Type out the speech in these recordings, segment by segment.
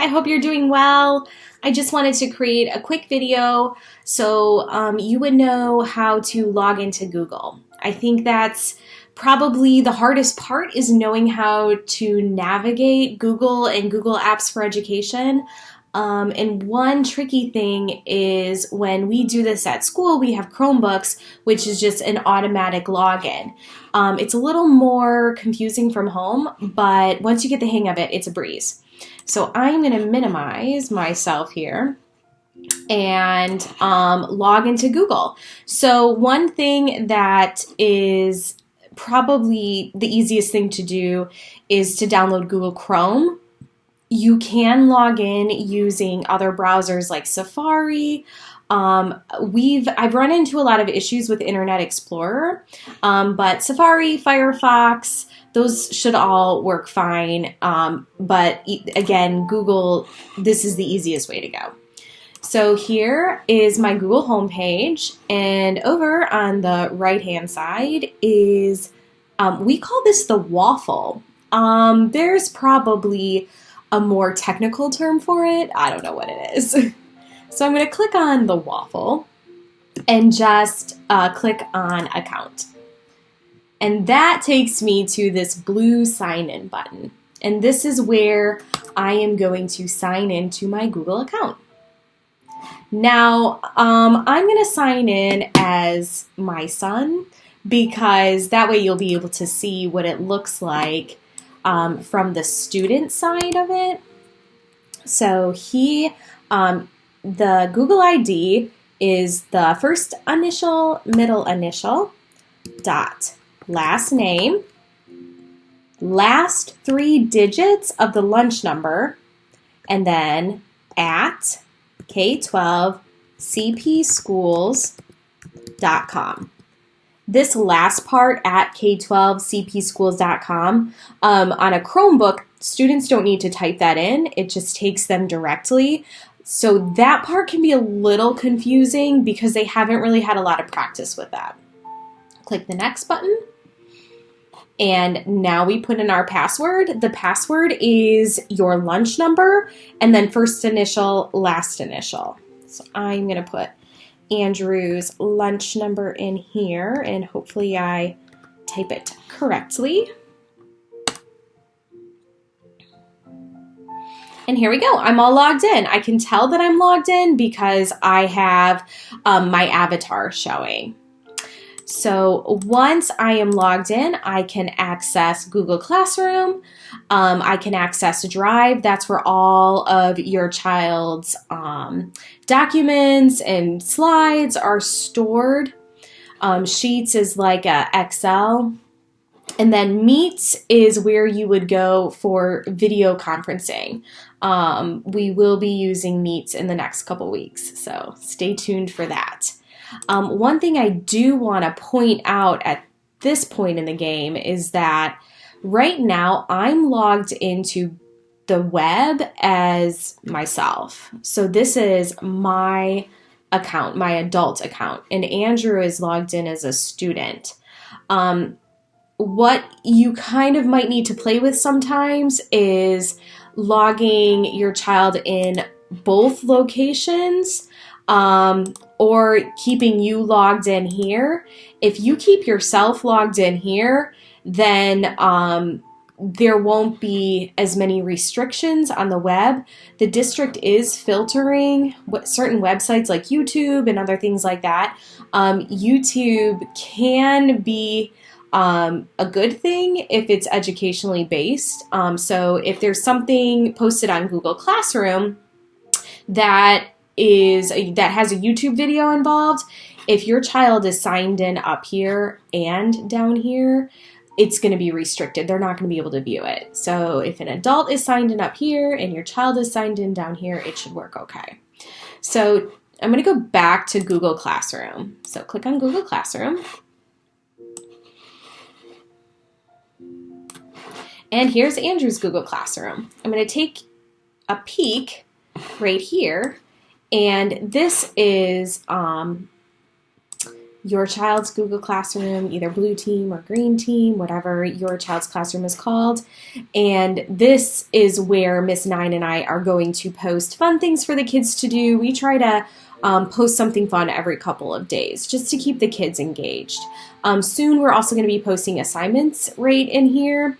I hope you're doing well. I just wanted to create a quick video so you would know how to log into Google. I think that's probably the hardest part is knowing how to navigate Google and Google Apps for Education. And one tricky thing is when we do this at school, we have Chromebooks, which is just an automatic login. It's a little more confusing from home, but once you get the hang of it, it's a breeze. So I'm going to minimize myself here and log into Google. So one thing that is probably the easiest thing to do is to download Google Chrome. You can log in using other browsers like Safari. I've run into a lot of issues with Internet Explorer, but Safari, Firefox, those should all work fine. But again, Google, this is the easiest way to go. So here is my Google homepage, and over on the right-hand side is, we call this the waffle. There's probably a more technical term for it. I don't know what it is. So I'm going to click on the waffle and just click on account. And that takes me to this blue sign in button. And this is where I am going to sign into my Google account. Now, I'm going to sign in as my son because that way you'll be able to see what it looks like from the student side of it. So the Google ID is the first initial, middle initial, dot, last name, last 3 digits of the lunch number, and then at k12cpschools.com. This last part at k12cpschools.com, on a Chromebook, students don't need to type that in. It just takes them directly. So that part can be a little confusing because they haven't really had a lot of practice with that. Click the next button. And now we put in our password. The password is your lunch number and then first initial, last initial. So I'm going to put Andrew's lunch number in here and hopefully I type it correctly. And here we go. I'm all logged in. I can tell that I'm logged in because I have my avatar showing. So once I am logged in, I can access Google Classroom. I can access Drive. That's where all of your child's documents and slides are stored. Sheets is like a Excel. And then Meet is where you would go for video conferencing. We will be using Meet in the next couple weeks, so stay tuned for that. One thing I do want to point out at this point in the game is that right now I'm logged into the web as myself. So this is my account, my adult account, and Andrew is logged in as a student. What you kind of might need to play with sometimes is logging your child in both locations or keeping you logged in here. If you keep yourself logged in here, then there won't be as many restrictions on the web. The district is filtering certain websites like YouTube and other things like that. YouTube can be a good thing if it's educationally based. So if there's something posted on Google Classroom that has a YouTube video involved, if your child is signed in up here and down here, it's going to be restricted. They're not going to be able to view it. So if an adult is signed in up here and your child is signed in down here, it should work okay. So I'm going to go back to Google Classroom. So click on Google Classroom. And here's Andrew's Google Classroom. I'm going to take a peek right here. And this is your child's Google Classroom, either blue team or green team, whatever your child's classroom is called. And this is where Miss Nine and I are going to post fun things for the kids to do. We try to post something fun every couple of days just to keep the kids engaged. Soon we're also going to be posting assignments right in here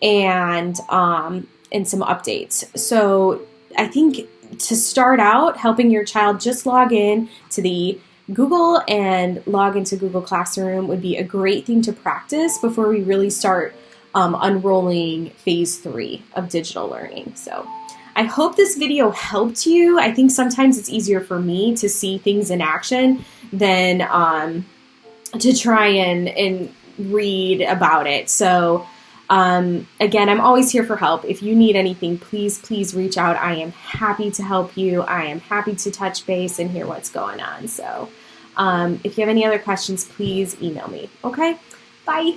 and some updates. So I think to start out, helping your child just log in to the Google and log into Google Classroom would be a great thing to practice before we really start unrolling phase 3 of digital learning. So I hope this video helped you. I think sometimes it's easier for me to see things in action than to try and read about it. So again, I'm always here for help. If you need anything, please reach out. I am happy to help you. I am happy to touch base and hear what's going on. So if you have any other questions, please email me. Okay? Bye.